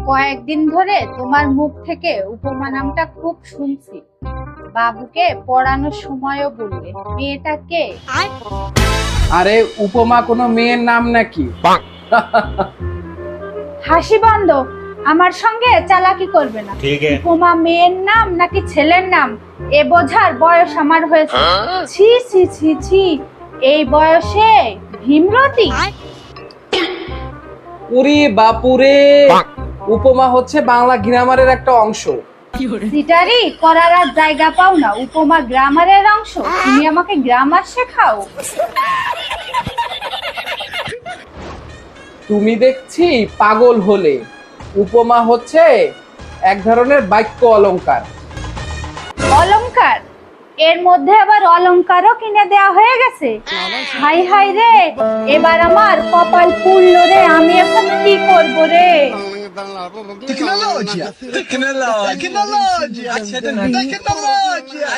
কয়েকদিন ধরে তোমার মুখ থেকে উপমা নামটা খুব শুনছি। বাবুকে পড়ানোর সময়ও বললে। মেয়েটা কে? আরে উপমা কোনো মেয়ের নাম নাকি? হাসি বন্ধ, আমার সঙ্গে চালাকি করবে না। উপমা মেয়ের নাম নাকি ছেলের নাম এ বোঝার বয়স আমার হয়েছে। ছি ছি ছি ছি, এই বয়সে ভীমরতি? উরি বাপুরে, উপমা হচ্ছে বাংলা গ্রামারের একটা অংশ। সিটারি করার আর জায়গা পাও না। উপমা গ্রামারের অংশ? তুমি আমাকে গ্রামার শেখাও? তুমি দেখছি পাগল হলে। উপমা হচ্ছে এক ধরনের বাক্য অলংকার। অলংকার? এর মধ্যে আবার অলংকারও কিনে দেওয়া হয়ে গেছে? হাই হাই রে, এবার আমার কপাল পুড়লো রে। আমি এখন কি করব রে? Tecnologia! Tecnologia! Tecnologia!